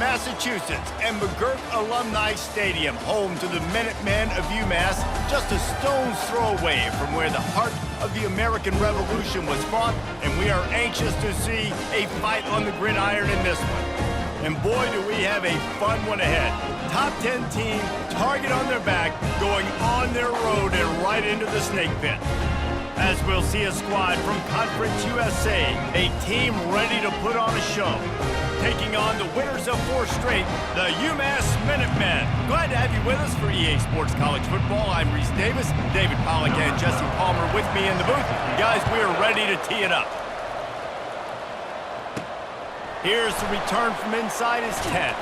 Massachusetts, and McGirt Alumni Stadium, home to the Minutemen of UMass, just a stone's throw away from where the heart of the American Revolution was fought, and we are anxious to see a fight on the gridiron in this one. And boy, do we have a fun one ahead. Top 10 team, target on their back, going on their road and right into the snake pit. As we'll see a squad from Conference USA, a team ready to put on a show. Taking on the winners of 4 straight, the UMass Minutemen. Glad to have you with us for EA Sports College Football. I'm Reese Davis, David Pollack and Jesse Palmer with me in the booth. Guys, we are ready to tee it up. Here's the return from inside his 10.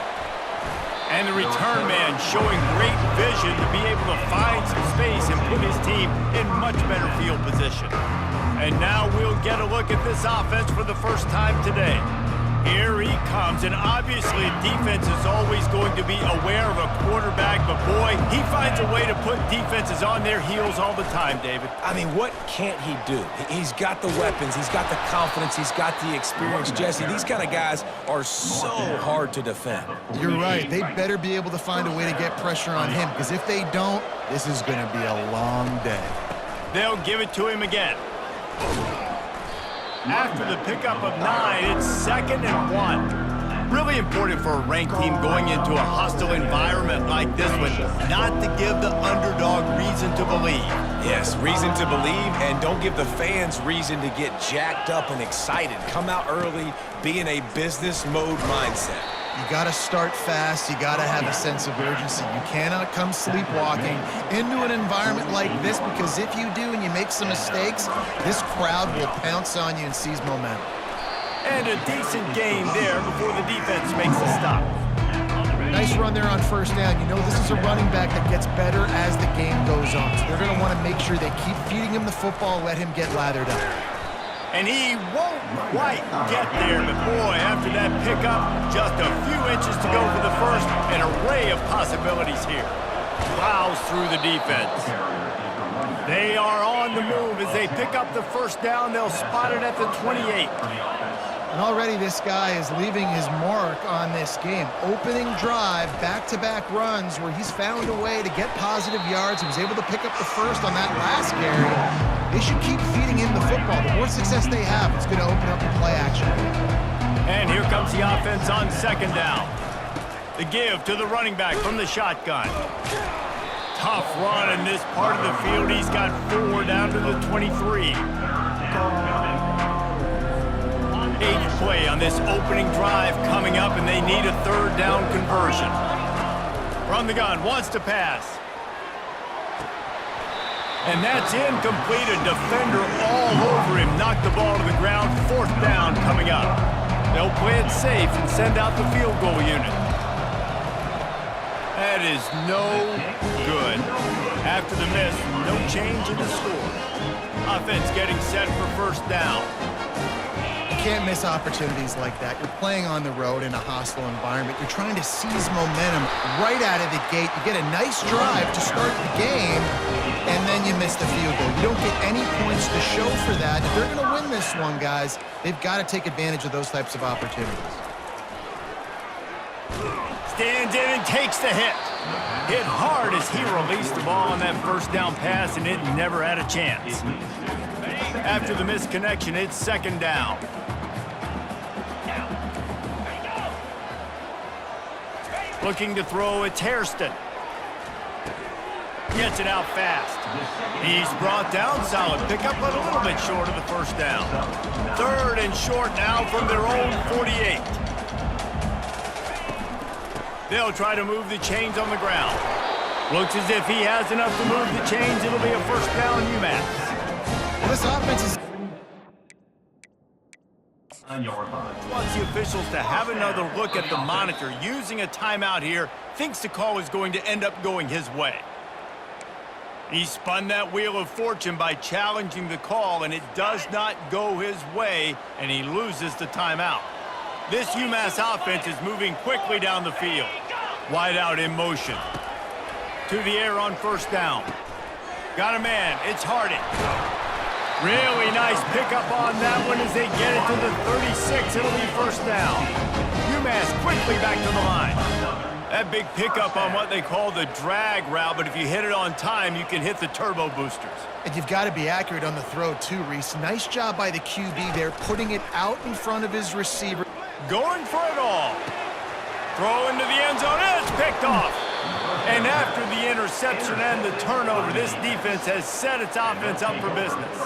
And the return man showing great vision to be able to find some space and put his team in much better field position. And now we'll get a look at this offense for the first time today. Here he comes, and obviously defense is always going to be aware of a quarterback, but boy, he finds a way to put defenses on their heels all the time, David. I mean, what can't he do? He's got the weapons, he's got the confidence, he's got the experience. Jesse, these kind of guys are so hard to defend. You're right. They better be able to find a way to get pressure on him, because if they don't, this is going to be a long day. They'll give it to him again. After the pickup of 9, it's 2nd and 1. Really important for a ranked team going into a hostile environment like this one, not to give the underdog reason to believe. Yes, reason to believe, and don't give the fans reason to get jacked up and excited. Come out early, be in a business mode mindset. You got to start fast. You got to have a sense of urgency. You cannot come sleepwalking into an environment like this, because if you do and you make some mistakes, this crowd will pounce on you and seize momentum. And a decent gain there before the defense makes a stop. Nice run there on 1st down. You know this is a running back that gets better as the game goes on. So they're going to want to make sure they keep feeding him the football, let him get lathered up. And he won't quite get there, but boy, after that pickup, just a few inches to go for the first. An array of possibilities here. Plows through the defense. They are on the move as they pick up the 1st down. They'll spot it at the 28. And already this guy is leaving his mark on this game. Opening drive, back-to-back runs where he's found a way to get positive yards. He was able to pick up the 1st on that last carry. They should keep feeding him the football. The more success they have, it's going to open up the play action. And here comes the offense on 2nd down. The give to the running back from the shotgun. Tough run in this part of the field. He's got 4 down to the 23. 8th play on this opening drive coming up, and they need a 3rd down conversion. From the gun, wants to pass. And that's incomplete. A defender all over him. Knocked the ball to the ground. 4th down coming up. They'll play it safe and send out the field goal unit. That is no good. After the miss, no change in the score. Offense getting set for 1st down. You can't miss opportunities like that. You're playing on the road in a hostile environment. You're trying to seize momentum right out of the gate. You get a nice drive to start the game, and then you miss the field goal. You don't get any points to show for that. If they're going to win this one, guys, they've got to take advantage of those types of opportunities. Stands in and takes the hit. Hit hard as he released the ball on that 1st down pass, and it never had a chance. After the misconnection, it's 2nd down. Looking to throw, it's Hairston. Gets it out fast. He's brought down, solid pickup, but a little bit short of the 1st down. 3rd and short now from their own 48. They'll try to move the chains on the ground. Looks as if he has enough to move the chains. It'll be a 1st down UMass. This offense is... Wants the officials to have another look at the monitor. Using a timeout here, thinks the call is going to end up going his way. He spun that wheel of fortune by challenging the call, and it does not go his way, and he loses the timeout. This UMass offense is moving quickly down the field. Wide out in motion. To the air on 1st down. Got a man, it's Harding. Really nice pickup on that one as they get it to the 36. It'll be 1st down. UMass quickly back to the line. That big pickup on what they call the drag route, but if you hit it on time, you can hit the turbo boosters. And you've got to be accurate on the throw too, Reese. Nice job by the QB there, putting it out in front of his receiver. Going for it all. Throw into the end zone, and it's picked off. And after the interception and the turnover, this defense has set its offense up for business.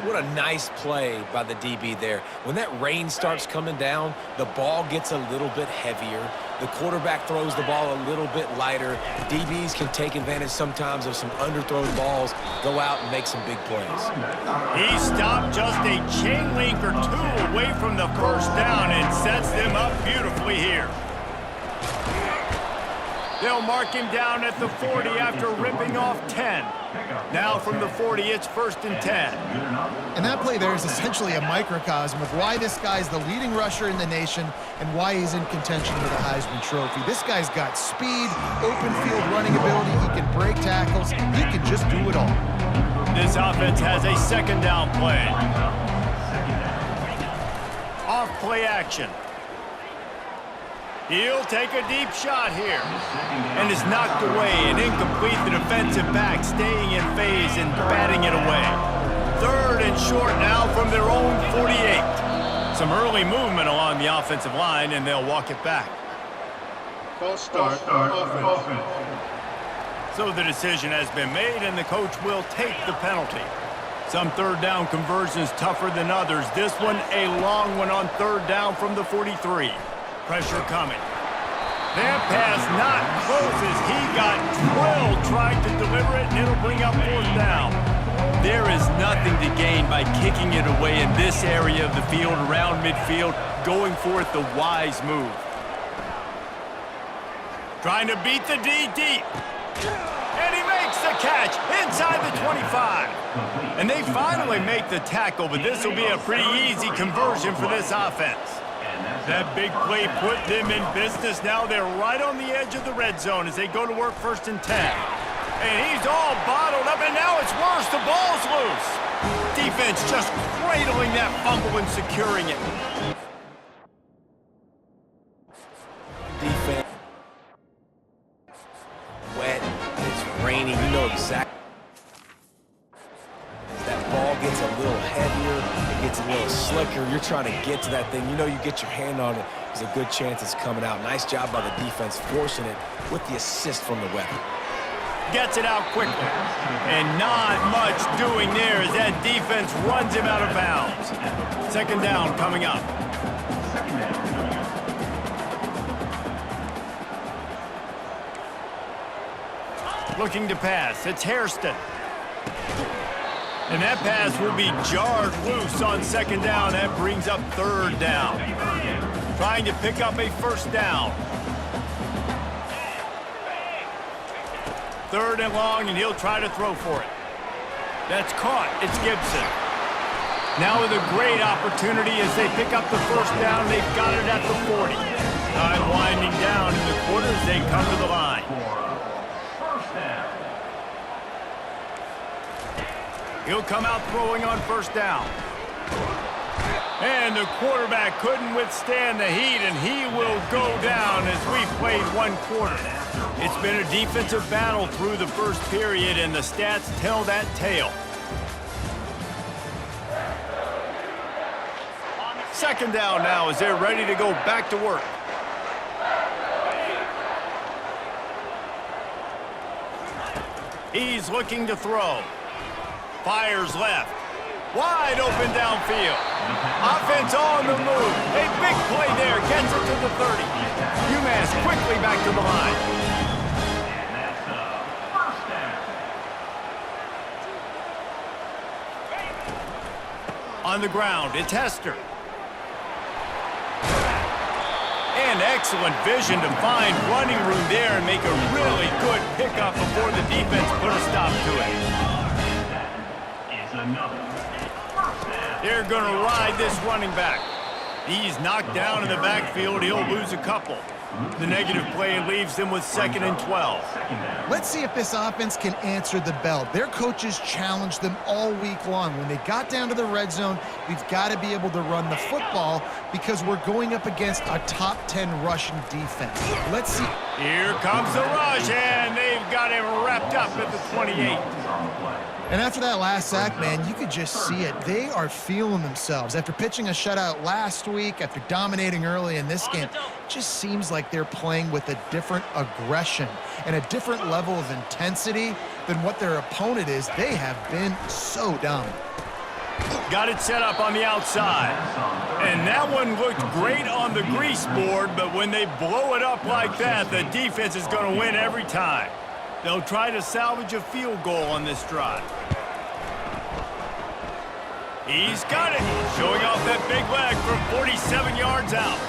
What a nice play by the DB there. When that rain starts coming down, the ball gets a little bit heavier. The quarterback throws the ball a little bit lighter. DBs can take advantage sometimes of some underthrown balls, go out and make some big plays. He stopped just a chain link or two away from the first down and sets them up beautifully here. They'll mark him down at the 40 after ripping off 10. Now from the 40, it's 1st and 10. And that play there is essentially a microcosm of why this guy's the leading rusher in the nation and why he's in contention for the Heisman Trophy. This guy's got speed, open field running ability, he can break tackles, he can just do it all. This offense has a 2nd down play. Off play action. He'll take a deep shot here. And is knocked away and incomplete. The defensive back staying in phase and batting it away. 3rd and short now from their own 48. Some early movement along the offensive line, and they'll walk it back. False start, offense. So the decision has been made, and the coach will take the penalty. Some 3rd down conversions tougher than others. This one a long one on 3rd down from the 43. Pressure coming. That pass not close as he got drilled trying to deliver it, and it'll bring up 4th down. There is nothing to gain by kicking it away in this area of the field around midfield, going for it the wise move. Trying to beat the D deep. And he makes the catch inside the 25. And they finally make the tackle, but this will be a pretty easy conversion for this offense. That big play put them in business. Now they're right on the edge of the red zone as they go to work 1st and 10. And he's all bottled up, and now it's worse. The ball's loose. Defense just cradling that fumble and securing it. Defense. Wet. It's raining. You know exactly. That ball gets a little heavier, it gets a little slicker. You're trying to get to that thing. You know you get your hand on it. There's a good chance it's coming out. Nice job by the defense forcing it with the assist from the weapon. Gets it out quickly. And not much doing there as that defense runs him out of bounds. 2nd down coming up. Looking to pass. It's Hairston. And that pass will be jarred loose on 2nd down. That brings up 3rd down. Trying to pick up a 1st down. 3rd and long, and he'll try to throw for it. That's caught. It's Gibson. Now with a great opportunity as they pick up the 1st down. They've got it at the 40. Time winding down in the quarters. They come to the line. He'll come out throwing on 1st down. And the quarterback couldn't withstand the heat, and he will go down as we've played 1 quarter. It's been a defensive battle through the 1st period, and the stats tell that tale. 2nd down now as they're ready to go back to work. He's looking to throw. Fires left. Wide open downfield. Offense on the move. A big play there. Gets it to the 30. UMass quickly back to the line. On the ground, it's Hester. And excellent vision to find running room there and make a really good pickup before the defense put a stop to it. They're going to ride this running back. He's knocked down in the backfield. He'll lose a couple. The negative play leaves them with 2nd and 12. Let's see if this offense can answer the bell. Their coaches challenged them all week long. When they got down to the red zone, we've got to be able to run the football because we're going up against a top 10 Russian defense. Let's see. Here comes the rush, and they've got him wrapped up at the 28. And after that last sack, man, you could just see it. They are feeling themselves. After pitching a shutout last week, after dominating early in this game, it just seems like they're playing with a different aggression and a different level of intensity than what their opponent is. They have been so dominant. Got it set up on the outside. And that one looked great on the grease board, but when they blow it up like that, the defense is going to win every time. They'll try to salvage a field goal on this drive. He's got it, showing off that big leg from 47 yards out.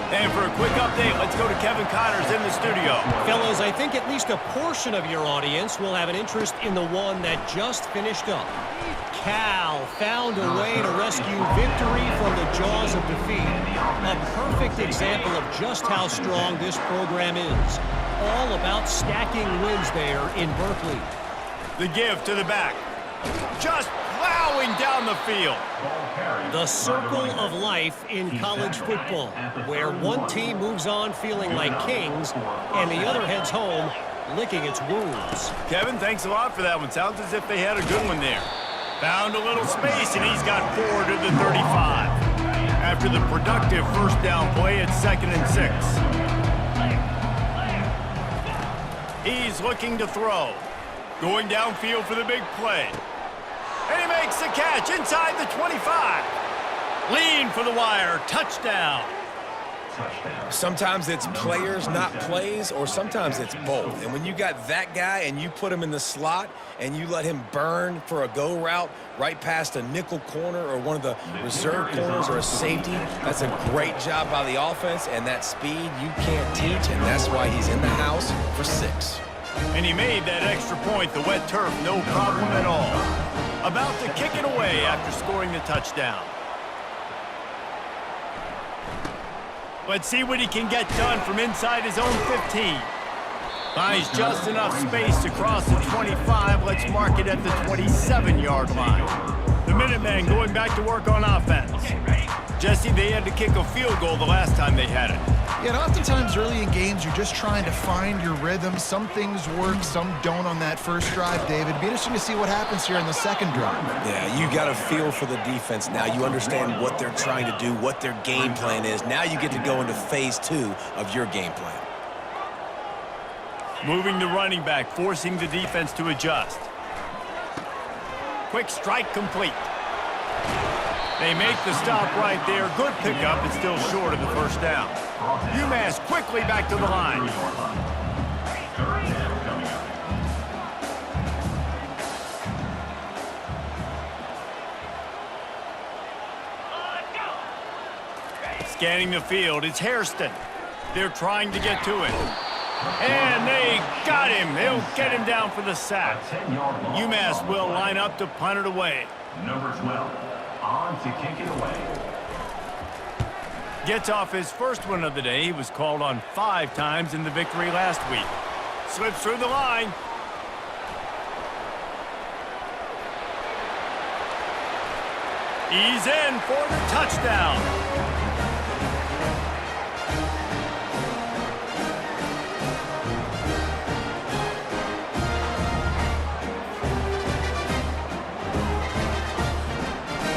And for a quick update, let's go to Kevin Connors in the studio. Fellas, I think at least a portion of your audience will have an interest in the one that just finished up. Cal found a way to rescue victory from the jaws of defeat. A perfect example of just how strong this program is. All about stacking wins there in Berkeley. The give to the back. Just plowing down the field. The circle of life in college football, where one team moves on feeling like kings and the other heads home licking its wounds. Kevin, thanks a lot for that one. Sounds as if they had a good one there. Found a little space, and he's got 4 to the 35. After the productive first down play, it's 2nd and 6. He's looking to throw. Going downfield for the big play. And he makes the catch inside the 25. Lean for the wire. Touchdown. Sometimes it's players, not plays, or sometimes it's both. And when you got that guy and you put him in the slot and you let him burn for a go route right past a nickel corner or one of the reserve corners or a safety, that's a great job by the offense, and that speed you can't teach, and that's why he's in the house for 6. And he made that extra point, the wet turf, no problem at all. About to kick it away after scoring the touchdown. Let's see what he can get done from inside his own 15. Finds just enough space to cross the 25. Let's mark it at the 27-yard line. The Minutemen going back to work on offense. Jesse, they had to kick a field goal the last time they had it. Yeah, and oftentimes early in games, you're just trying to find your rhythm. Some things work, some don't on that first drive, David. It'd be interesting to see what happens here in the second drive. Yeah, you got a feel for the defense now. You understand what they're trying to do, what their game plan is. Now you get to go into phase 2 of your game plan. Moving the running back, forcing the defense to adjust. Quick strike complete. They make the stop right there. Good pickup. It's still short of the first down. UMass quickly back to the line. Scanning the field. It's Hairston. They're trying to get to it. And they got him. They'll get him down for the sack. UMass will line up to punt it away. Number 12, on to kick it away. Gets off his first one of the day. He was called on 5 times in the victory last week. Slips through the line. He's in for the touchdown.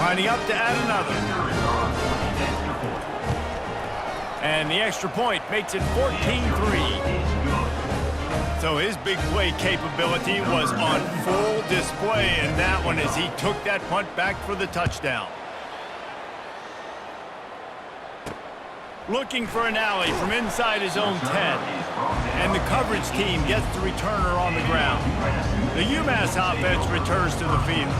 Lining up to add another. And the extra point makes it 14-3. So his big play capability was on full display in that one as he took that punt back for the touchdown. Looking for an alley from inside his own 10. And the coverage team gets the returner on the ground. The UMass offense returns to the field.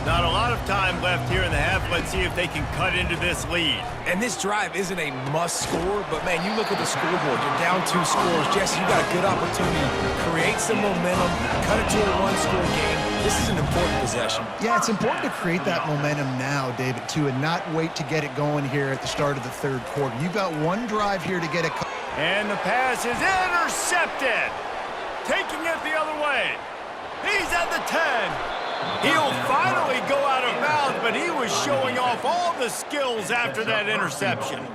Not a lot of time left here in the half. Let's see if they can cut into this lead. And this drive isn't a must score, but man, you look at the scoreboard, you're down 2 scores. Jesse, you got a good opportunity to create some momentum, cut it to a 1-score game. This is an important possession. Yeah, it's important to create that momentum now, David, too, and not wait to get it going here at the start of the third quarter. You've got one drive here to get it. And the pass is intercepted. Taking it the other way. He's at the 10. He'll finally go out of bounds, but he was showing off all the skills after that interception.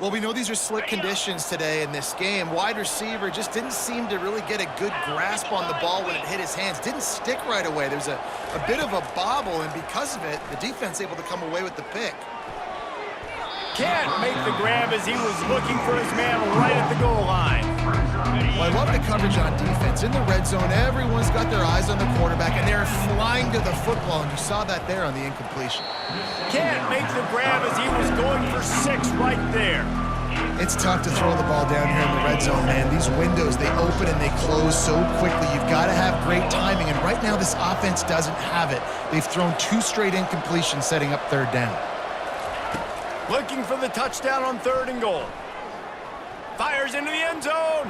Well, we know these are slick conditions today in this game. Wide receiver just didn't seem to really get a good grasp on the ball when it hit his hands. Didn't stick right away. There's a bit of a bobble, and because of it, the defense able to come away with the pick. Can't make the grab as he was looking for his man right at the goal line. Well, I love the coverage on defense. In the red zone, everyone's got their eyes on the quarterback, and they're flying to the football, and you saw that there on the incompletion. Can't make the grab as he was going for 6 right there. It's tough to throw the ball down here in the red zone, man. These windows, they open and they close so quickly. You've got to have great timing, and right now this offense doesn't have it. They've thrown 2 straight incompletions setting up third down. Looking for the touchdown on 3rd and goal. Fires into the end zone.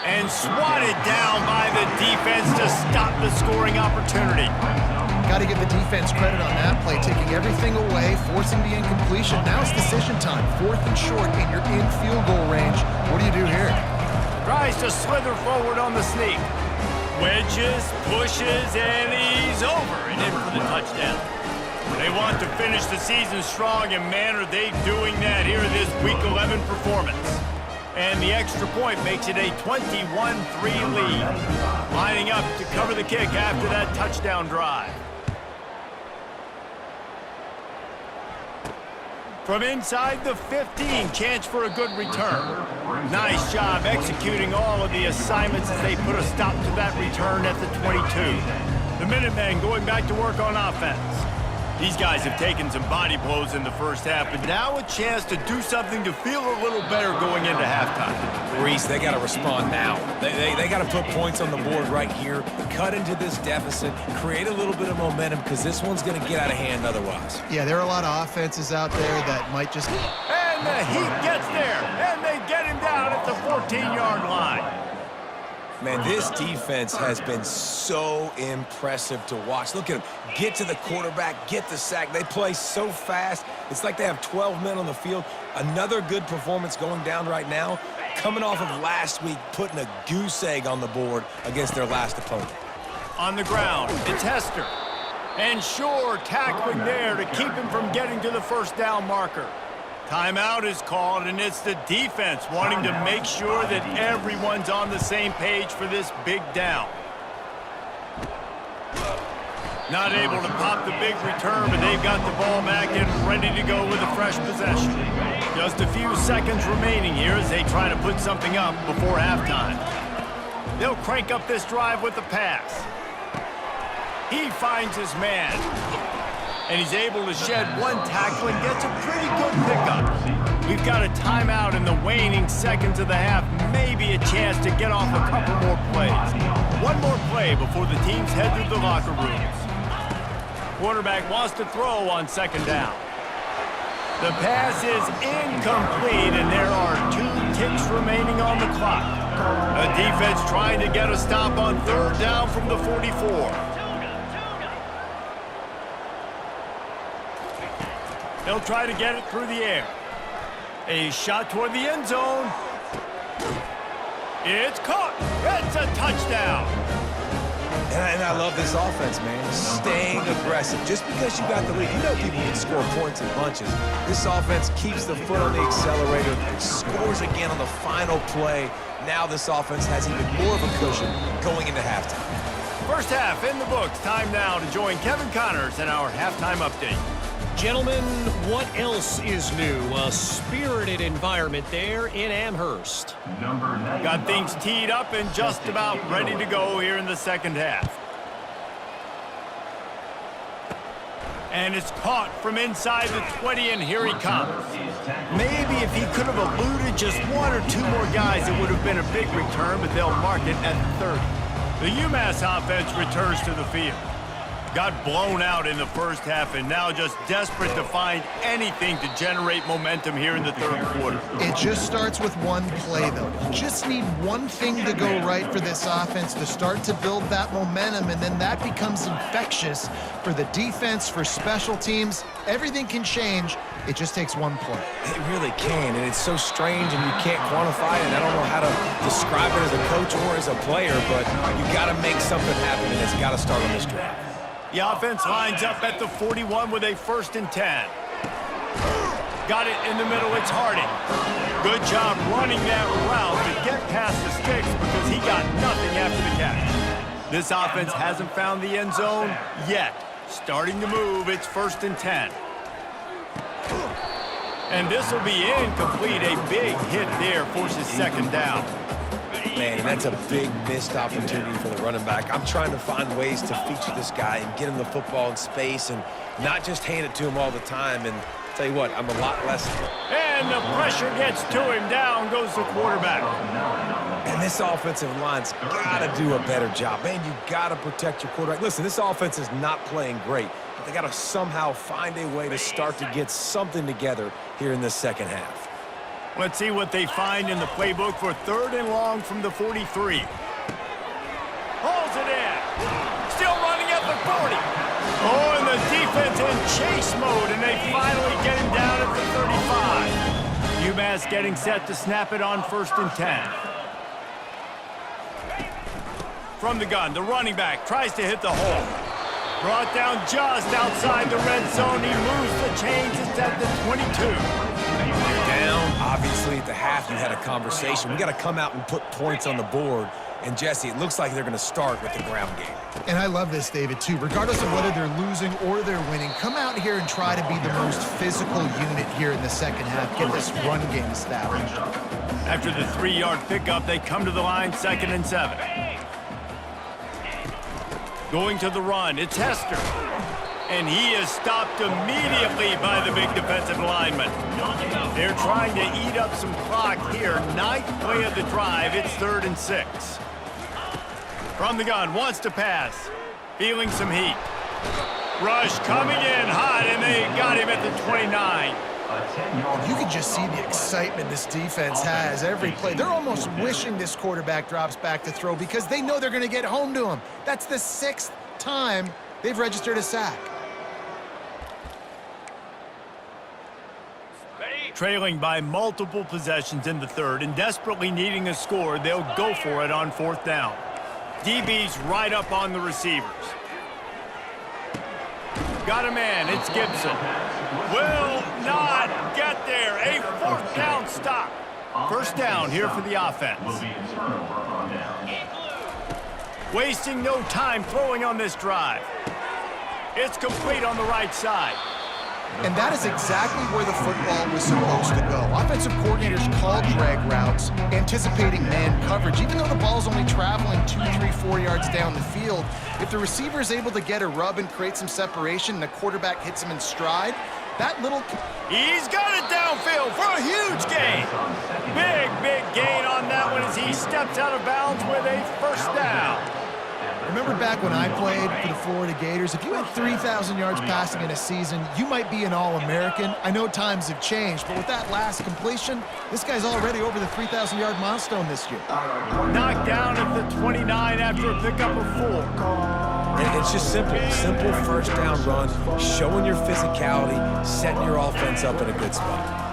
And swatted down by the defense to stop the scoring opportunity. Got to give the defense credit on that play, taking everything away, forcing the incompletion. Now it's decision time. 4th and short, and you're in field goal range. What do you do here? Tries to slither forward on the sneak. Wedges, pushes, and he's over and in for the touchdown. They want to finish the season strong, and man, are they doing that here in this Week 11 performance. And the extra point makes it a 21-3 lead. Lining up to cover the kick after that touchdown drive. From inside the 15, chance for a good return. Nice job executing all of the assignments as they put a stop to that return at the 22. The Minutemen going back to work on offense. These guys have taken some body blows in the first half, but now a chance to do something to feel a little better going into halftime. Reese, they got to respond now. They got to put points on the board right here, cut into this deficit, create a little bit of momentum, because this one's going to get out of hand otherwise. Yeah, there are a lot of offenses out there that might just... And the Heat gets there, and they get him down at the 14-yard line. Man, this defense has been so impressive to watch. Look at them. Get to the quarterback, get the sack. They play so fast. It's like they have 12 men on the field. Another good performance going down right now. Coming off of last week, putting a goose egg on the board against their last opponent. On the ground, it's Hester. And Shore tackling there to keep him from getting to the first down marker. Timeout is called, and it's the defense wanting to make sure that everyone's on the same page for this big down. Not able to pop the big return, but they've got the ball back and ready to go with a fresh possession. Just a few seconds remaining here as they try to put something up before halftime. They'll crank up this drive with the pass. He finds his man. And he's able to shed one tackle and gets a pretty good pickup. We've got a timeout in the waning seconds of the half. Maybe a chance to get off a couple more plays. One more play before the teams head to the locker rooms. Quarterback wants to throw on 2nd down. The pass is incomplete, and there are 2 ticks remaining on the clock. A defense trying to get a stop on 3rd down from the 44. They'll try to get it through the air. A shot toward the end zone. It's caught. It's a touchdown. And I love this offense, man. Staying aggressive. Just because you got the lead, you know people can score points in bunches. This offense keeps the foot on the accelerator, scores again on the final play. Now this offense has even more of a cushion going into halftime. First half in the books. Time now to join Kevin Connors in our halftime update. Gentlemen, what else is new? A spirited environment there in Amherst. Got things teed up and just about ready to go here in the second half. And it's caught from inside the 20, and here he comes. Maybe if he could have eluded just 1 or 2 more guys, it would have been a big return, but they'll mark it at 30. The UMass offense returns to the field. Got blown out in the first half and now just desperate to find anything to generate momentum here in the third quarter. It just starts with one play, though. You just need one thing to go right for this offense to start to build that momentum, and then that becomes infectious for the defense, for special teams. Everything can change. It just takes one play. It really can, and it's so strange, and you can't quantify it. I don't know how to describe it as a coach or as a player, but you got to make something happen, and it's got to start on this drive. The offense lines up at the 41 with a 1st and 10. Got it in the middle, it's Harding. Good job running that route to get past the sticks because he got nothing after the catch. This offense hasn't found the end zone yet. Starting to move, it's 1st and 10. And this will be incomplete. A big hit there forces 2nd down. Man, that's a big missed opportunity for the running back. I'm trying to find ways to feature this guy and get him the football in space and not just hand it to him all the time. And tell you what, I'm a lot less. And the pressure gets to him. Down goes the quarterback. And this offensive line's got to do a better job. Man, you got to protect your quarterback. Listen, this offense is not playing great, but they got to somehow find a way to start to get something together here in the second half. Let's see what they find in the playbook for 3rd and long from the 43. Hauls it in. Still running at the 40. Oh, and the defense in chase mode, and they finally get him down at the 35. UMass getting set to snap it on 1st and 10. From the gun, the running back tries to hit the hole. Brought down just outside the red zone. He moves the chains. It's at the 22. You're down. Obviously, at the half, you had a conversation. We got to come out and put points on the board. And, Jesse, it looks like they're going to start with the ground game. And I love this, David, too. Regardless of whether they're losing or they're winning, come out here and try to be the most physical unit here in the second half. Get this run game established. After the 3-yard pickup, they come to the line, 2nd and 7. Going to the run, it's Hester. And he is stopped immediately by the big defensive lineman. They're trying to eat up some clock here. 9th play of the drive, it's 3rd and 6. From the gun, wants to pass. Feeling some heat. Rush coming in hot, and they got him at the 29. You can just see the excitement this defense has every play. They're almost wishing this quarterback drops back to throw because they know they're going to get home to him. That's the 6th time they've registered a sack. Trailing by multiple possessions in the 3rd and desperately needing a score, they'll go for it on 4th down. DB's right up on the receivers. Got a man, it's Gibson. Will not get there. A 4th down stop. 1st down here for the offense. Wasting no time throwing on this drive. It's complete on the right side. And that is exactly where the football was supposed to go. Offensive coordinators called drag routes, anticipating man coverage. Even though the ball's only traveling 2, 3, 4 yards down the field, if the receiver is able to get a rub and create some separation and the quarterback hits him in stride, that little... He's got it downfield for a huge gain. Big gain on that one as he steps out of bounds with a 1st down. Remember back when I played for the Florida Gators, if you had 3,000 yards passing in a season, you might be an All-American. I know times have changed, but with that last completion, this guy's already over the 3,000-yard milestone this year. Knocked down at the 29 after a pickup of 4. And it's just simple 1st down run, showing your physicality, setting your offense up in a good spot.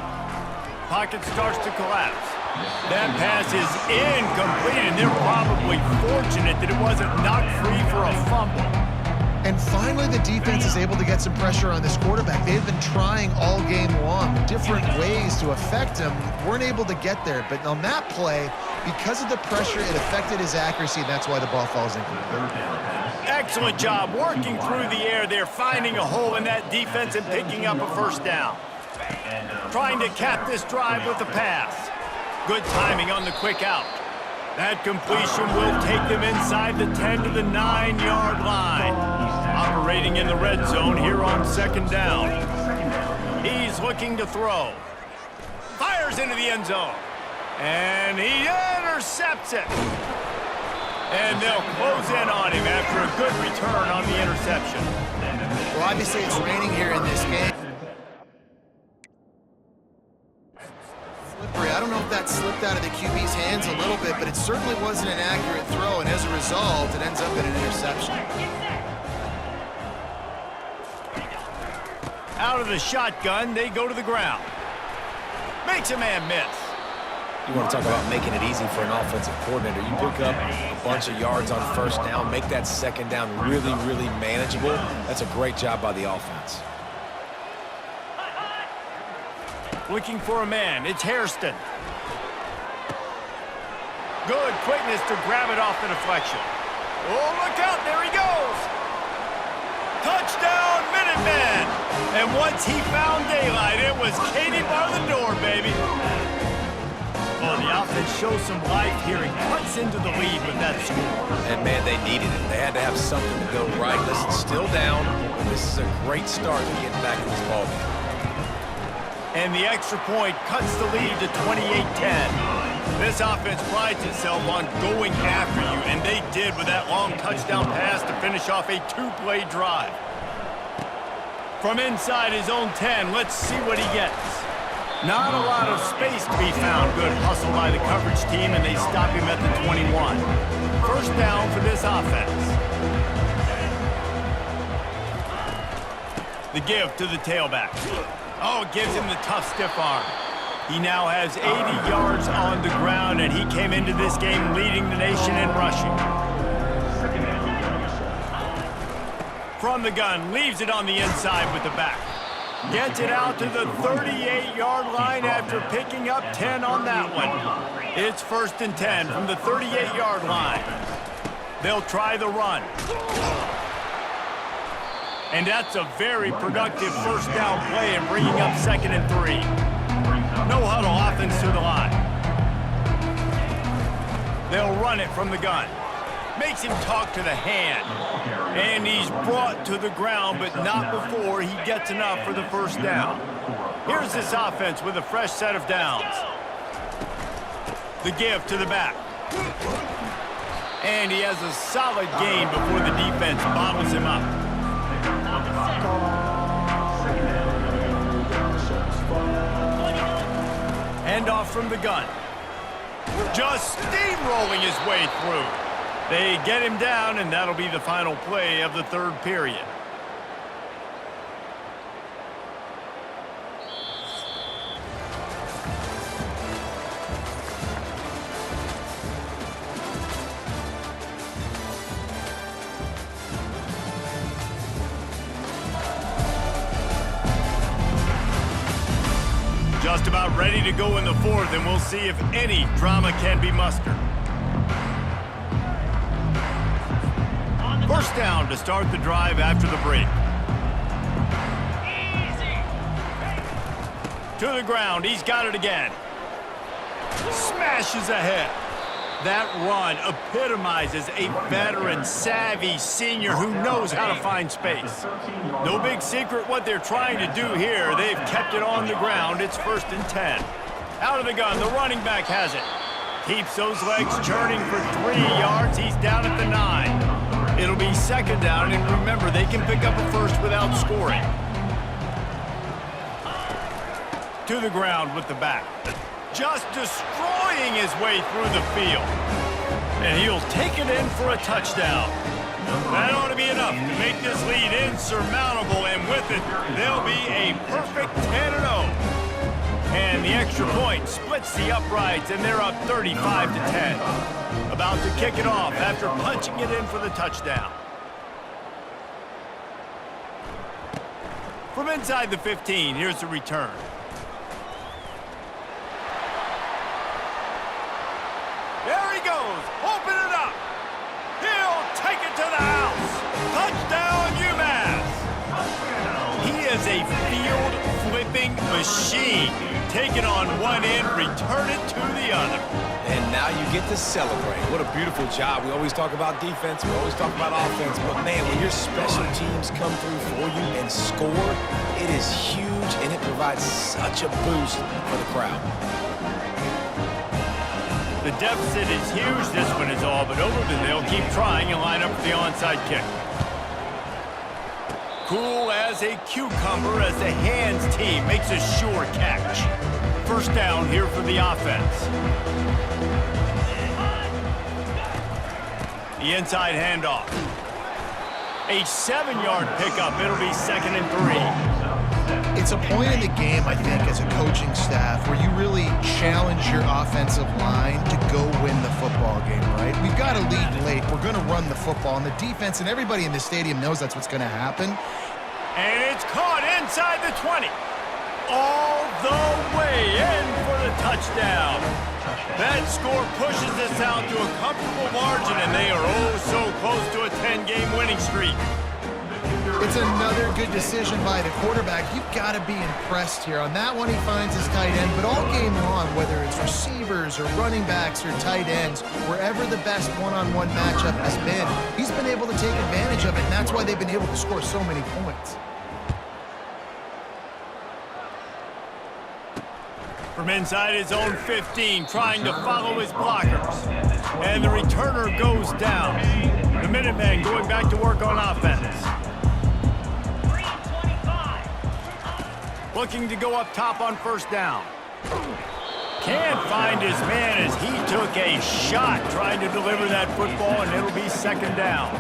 Pocket starts to collapse. That pass is incomplete, and they're probably fortunate that it wasn't knocked free for a fumble. And finally, the defense is able to get some pressure on this quarterback. They've been trying all game long, different ways to affect him. Weren't able to get there, but on that play, because of the pressure, it affected his accuracy, and that's why the ball falls incomplete. Excellent job working through the air there, finding a hole in that defense and picking up a 1st down. Trying to cap this drive with a pass. Good timing on the quick out. That completion will take them inside the 10 to the 9-yard line. Operating in the red zone here on 2nd down. He's looking to throw. Fires into the end zone. And he intercepts it. And they'll close in on him after a good return on the interception. Well, obviously it's raining here in this game. Slippery. I don't know if that slipped out of the QB's hands a little bit, but it certainly wasn't an accurate throw, and as a result, it ends up in an interception. Out of the shotgun, they go to the ground. Makes a man miss. You want to talk about making it easy for an offensive coordinator. You pick up a bunch of yards on first down, make that second down really, really manageable. That's a great job by the offense. Looking for a man. It's Hairston. Good quickness to grab it off the deflection. Oh, look out. There he goes. Touchdown, Minutemen. And once he found daylight, it was Katie bar the door, baby. Well, the offense shows some life here and cuts into the lead with that score. And, man, they needed it. They had to have something to go right. Listen, still down, but this is a great start to getting back in this ballgame. And the extra point cuts the lead to 28-10. This offense prides itself on going after you, and they did with that long touchdown pass to finish off a two-play drive. From inside his own 10, let's see what he gets. Not a lot of space to be found. Good hustle by the coverage team, and they stop him at the 21. First down for this offense. The give to the tailback. Oh, it gives him the tough stiff arm. He now has 80 yards on the ground, and he came into this game leading the nation in rushing. From the gun, leaves it on the inside with the back. Gets it out to the 38-yard line after picking up 10 on that one. It's 1st and 10 from the 38-yard line. They'll try the run. And that's a very productive first down play and bringing up 2nd and 3. No huddle offense to the line. They'll run it from the gun. Makes him talk to the hand. And he's brought to the ground, but not before he gets enough for the first down. Here's this offense with a fresh set of downs. The give to the back. And he has a solid gain before the defense bottles him up. Handoff from the gun. Just steamrolling his way through. They get him down, and that'll be the final play of the third period. Just about ready to go in the fourth, and we'll see if any drama can be mustered. First down to start the drive after the break. To the ground, he's got it again. Smashes ahead. That run epitomizes a veteran, savvy senior who knows how to find space. No big secret what they're trying to do here. They've kept it on the ground. It's 1st and 10. Out of the gun, the running back has it. Keeps those legs churning for 3 yards. He's down at the 9. It'll be 2nd down, and remember, they can pick up a first without scoring. To the ground with the back. Just destroying his way through the field. And he'll take it in for a touchdown. That ought to be enough to make this lead insurmountable, and with it, they'll be a perfect 10-0. And the extra point splits the uprights, and they're up 35-10. About to kick it off after punching it in for the touchdown. From inside the 15, here's the return. There he goes. Open it up. He'll take it to the house. Touchdown, UMass. He is a field-flipping machine. Take it on one end, return it to the other. And now you get to celebrate. What a beautiful job. We always talk about defense. We always talk about offense. But, man, when your special teams come through for you and score, it is huge, and it provides such a boost for the crowd. The deficit is huge. This one is all but over, but they'll keep trying and line up for the onside kick. Cool as a cucumber as the hands team makes a sure catch. First down here for the offense. The inside handoff. A 7-yard pickup. It'll be 2nd and 3. It's a point in the game, I think, as a coaching staff where you really challenge your offensive line to go win the football game, right? We've got to lead late. We're going to run the football, and the defense and everybody in the stadium knows that's what's going to happen. And it's caught inside the 20. All the way in for the touchdown. That score pushes us out to a comfortable margin, and they are oh so close to a 10-game winning streak. It's another good decision by the quarterback. You've got to be impressed here. On that one, he finds his tight end, but all game long, whether it's receivers or running backs or tight ends, wherever the best one-on-one matchup has been, he's been able to take advantage of it, and that's why they've been able to score so many points. From inside his own 15, trying to follow his blockers. And the returner goes down. The Minutemen going back to work on offense. Looking to go up top on first down. Can't find his man as he took a shot trying to deliver that football, and it'll be 2nd down.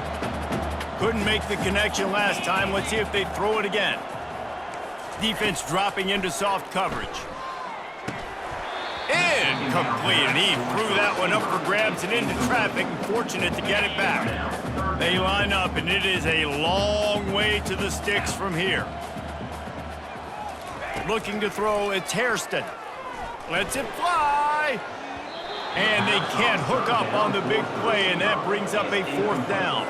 Couldn't make the connection last time. Let's see if they throw it again. Defense dropping into soft coverage. Incomplete, and he threw that one up for grabs and into traffic, and fortunate to get it back. They line up, and it is a long way to the sticks from here. Looking to throw, it's Hairston. Lets it fly. And they can't hook up on the big play, and that brings up a 4th down.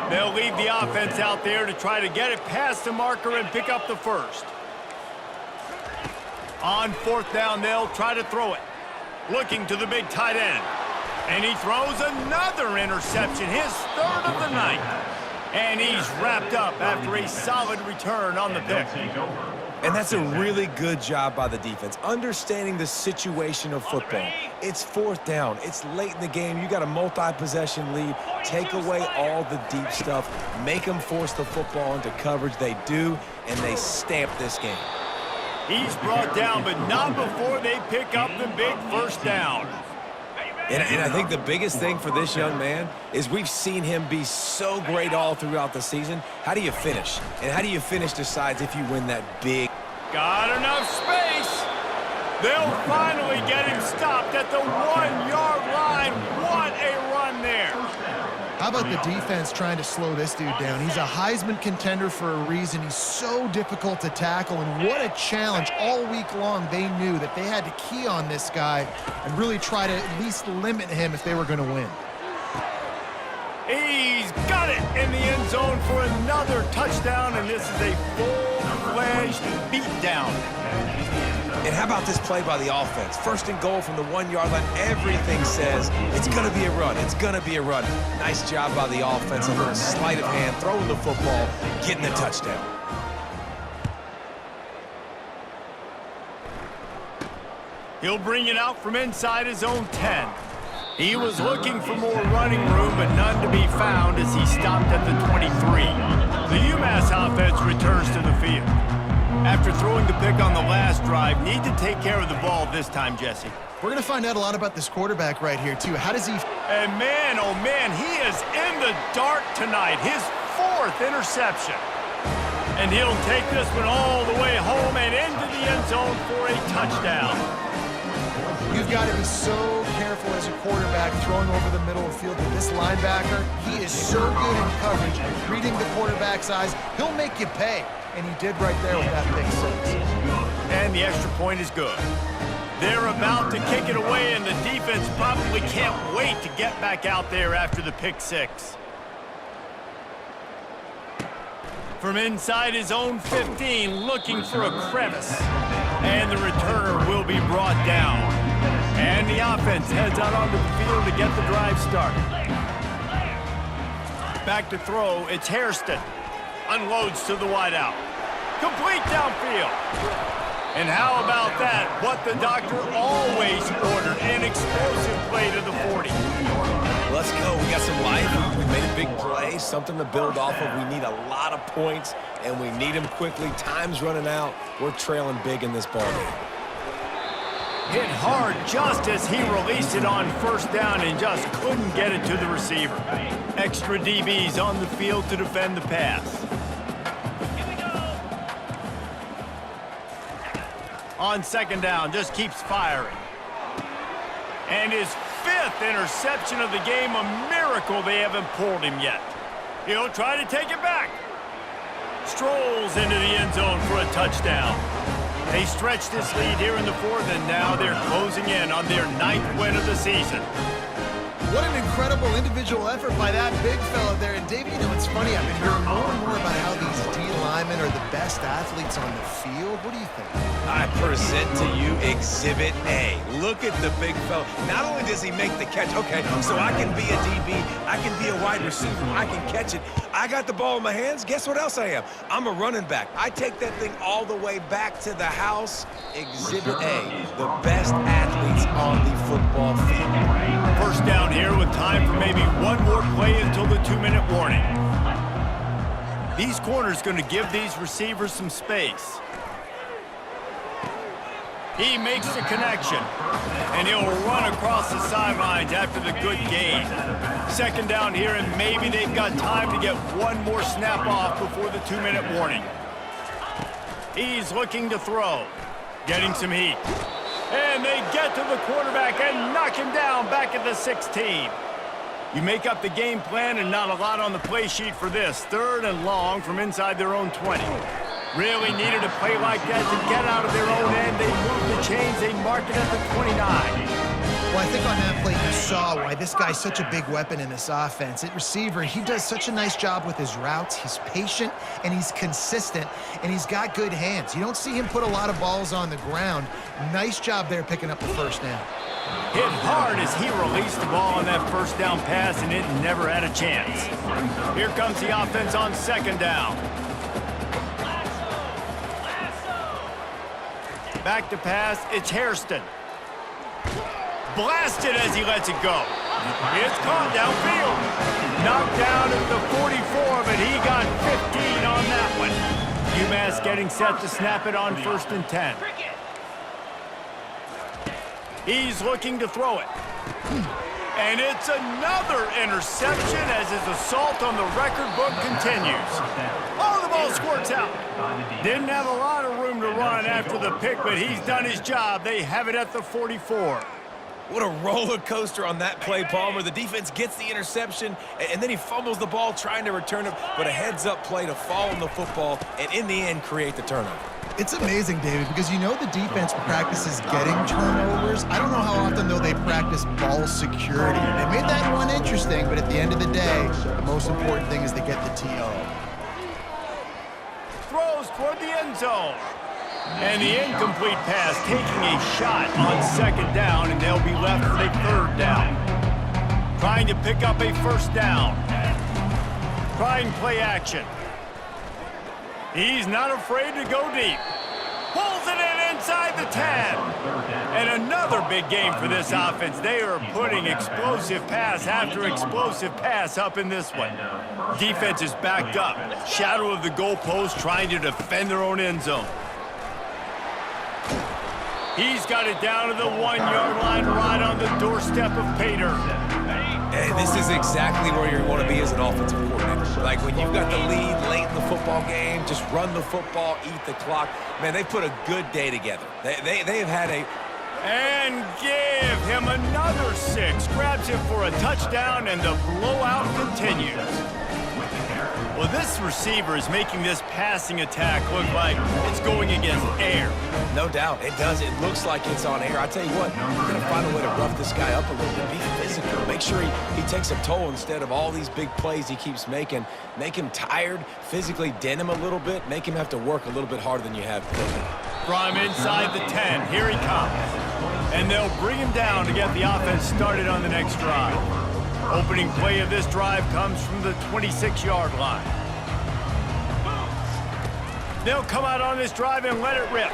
They'll leave the offense out there to try to get it past the marker and pick up the first. On 4th down, they'll try to throw it. Looking to the big tight end. And he throws another interception, his 3rd of the night. And he's wrapped up after a solid return on the pick. And that's a really good job by the defense, understanding the situation of football. It's 4th down. It's late in the game. You got a multi-possession lead. Take away all the deep stuff. Make them force the football into coverage. They do, and they stamp this game. He's brought down, but not before they pick up the big first down. And I think the biggest thing for this young man is we've seen him be so great all throughout the season. How do you finish? And how do you finish decides if you win that big. Got enough space. They'll finally get him stopped at the 1-yard line. What a run there. How about the defense trying to slow this dude down? He's a Heisman contender for a reason. He's so difficult to tackle, and what a challenge. All week long, they knew that they had to key on this guy and really try to at least limit him if they were going to win. He's got it in the end zone for another touchdown, and this is a full-fledged beatdown. And how about this play by the offense? 1st and goal from the 1-yard line. Everything says it's going to be a run. It's going to be a run. Nice job by the offense. A little sleight of hand, throwing the football, getting the touchdown. He'll bring it out from inside his own 10. He was looking for more running room, but none to be found as he stopped at the 23. The UMass offense returns to the field. After throwing the pick on the last drive, need to take care of the ball this time, Jesse. We're going to find out a lot about this quarterback right here, too. How does he... And man, oh man, he is in the dark tonight. His 4th interception. And he'll take this one all the way home and into the end zone for a touchdown. You've got to be so careful as a quarterback throwing over the middle of the field with this linebacker. He is so good in coverage, reading the quarterback's eyes. He'll make you pay. And he did right there with that pick 6. And the extra point is good. They're about to kick it away, and the defense probably can't wait to get back out there after the pick 6. From inside his own 15, looking for a crevice. And the returner will be brought down. And the offense heads out onto the field to get the drive started. Back to throw, it's Hairston. Unloads to the wideout. Complete downfield. And how about that? What the doctor always ordered, an explosive got some life. We made a big play, something to build off of. We need a lot of points, and we need them quickly. Time's running out. We're trailing big in this ball game. Hit hard just as he released it on first down and just couldn't get it to the receiver. Extra DBs on the field to defend the pass. On second down, just keeps firing. And his 5th interception of the game, a miracle they haven't pulled him yet. He'll try to take it back. Strolls into the end zone for a touchdown. They stretched this lead here in the 4th, and now they're closing in on their 9th win of the season. What an incredible individual effort by that big fella there. And Davey, you know, it's funny, I've been hearing more and more about how these D linemen are the best athletes on the field. What do you think? I present to you Exhibit A. Look at the big fella. Not only does he make the catch, okay, so I can be a DB, I can be a wide receiver, I can catch it. I got the ball in my hands. Guess what else I am? I'm a running back. I take that thing all the way back to the house. Exhibit A, the best athletes on the football field. First down here with time for maybe one more play until the 2-minute warning. These corners going to give these receivers some space. He makes the connection, and he'll run across the sidelines after the good gain. Second down here, and maybe they've got time to get one more snap off before the 2-minute warning. He's looking to throw, getting some heat. And they get to the quarterback and knock him down back at the 16. You make up the game plan, and not a lot on the play sheet for this. 3rd and long from inside their own 20. Really needed a play like that to get out of their own end. They move the chains. They mark it at the 29. Well, I think on that play you saw why this guy's such a big weapon in this offense. At receiver, he does such a nice job with his routes. He's patient, and he's consistent, and he's got good hands. You don't see him put a lot of balls on the ground. Nice job there picking up the first down. Hit hard as he released the ball on that first down pass, and it never had a chance. Here comes the offense on second down. Back to pass, it's Hairston. Blasted as he lets it go. It's caught downfield. Knocked down at the 44, but he got 15 on that one. UMass getting set to snap it on 1st and 10. He's looking to throw it. And it's another interception as his assault on the record book continues. Oh, the ball squirts out. Didn't have a lot of room to run after the pick, but he's done his job. They have it at the 44. What a roller coaster on that play, Palmer. The defense gets the interception, and then he fumbles the ball trying to return it, but a heads-up play to fall on the football and, in the end, create the turnover. It's amazing, David, because you know the defense practices getting turnovers. I don't know how often, though, they practice ball security. They made that one interesting, but at the end of the day, the most important thing is they get the TO. Throws toward the end zone. And the incomplete pass taking a shot on second down, and they'll be left with a 3rd down. Trying to pick up a first down. Trying play action. He's not afraid to go deep. Pulls it in inside the 10. And another big game for this offense. They are putting explosive pass after explosive pass up in this one. Defense is backed up. Shadow of the goalpost trying to defend their own end zone. He's got it down to the 1-yard line right on the doorstep of Pater. And this is exactly where you want to be as an offensive coordinator. Like when you've got the lead late in the football game, just run the football, eat the clock. Man, they put a good day together. They've had a... And give him another 6. Grabs him for a touchdown, and the blowout continues. Well, this receiver is making this passing attack look like it's going against air. No doubt, it does. It looks like it's on air. I tell you what, we're going to find a way to rough this guy up a little bit, be physical, make sure he takes a toll instead of all these big plays he keeps making. Make him tired, physically dent him a little bit, make him have to work a little bit harder than you have today. From inside the 10, here he comes. And they'll bring him down to get the offense started on the next drive. Opening play of this drive comes from the 26-yard line. They'll come out on this drive and let it rip.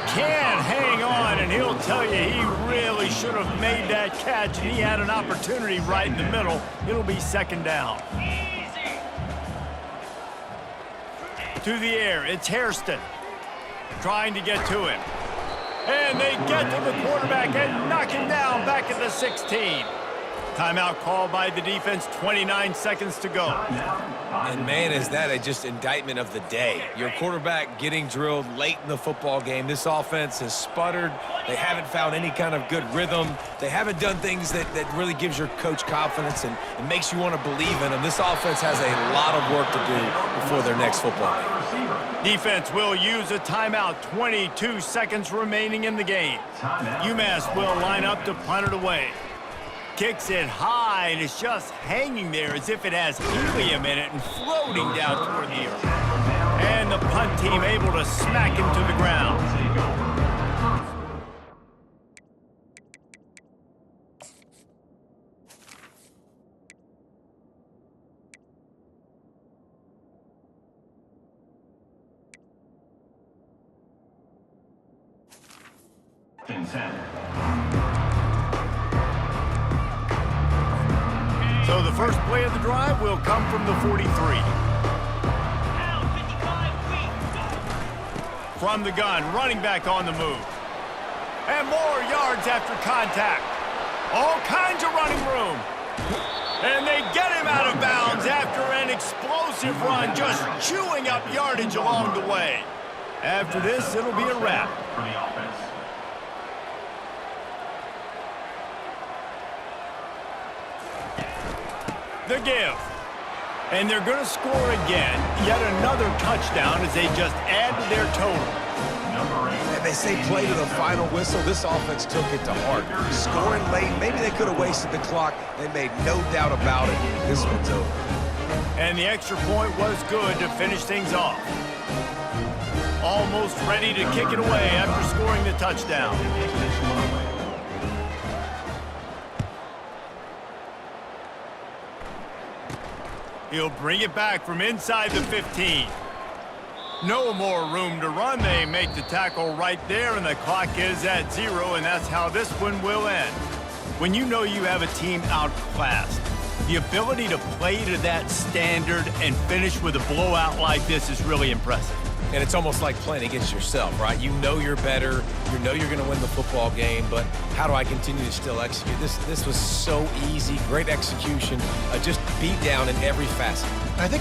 Can't hang on, and he'll tell you he really should have made that catch, and he had an opportunity right in the middle. It'll be second down. To the air, it's Hairston trying to get to him. And they get to the quarterback and knock him down back at the 16. Timeout called by the defense, 29 seconds to go. And man, is that a just indictment of the day. Your quarterback getting drilled late in the football game. This offense has sputtered. They haven't found any kind of good rhythm. They haven't done things that really gives your coach confidence and makes you want to believe in them. This offense has a lot of work to do before their next football game. Defense will use a timeout, 22 seconds remaining in the game. UMass will line up to punt it away. Kicks it high, and it's just hanging there as if it has helium in it and floating down toward the earth. And the punt team able to smack him to the ground. So the first play of the drive will come from the 43. From the gun, running back on the move. And more yards after contact. All kinds of running room. And they get him out of bounds after an explosive run, just chewing up yardage along the way. After this, it'll be a wrap. For the offense. The give. And they're going to score again. Yet another touchdown as they just add to their total. And they say play to the final whistle. This offense took it to heart. Scoring late, maybe they could have wasted the clock. They made no doubt about it. This one's over. And the extra point was good to finish things off. Almost ready to kick it away after scoring the touchdown. He'll bring it back from inside the 15. No more room to run. They make the tackle right there, and the clock is at 0, and that's how this one will end. When you know you have a team outclassed, the ability to play to that standard and finish with a blowout like this is really impressive. And it's almost like playing against yourself, right? You know you're better. You know you're going to win the football game, but how do I continue to still execute? This was so easy. Great execution. Just beat down in every facet. I think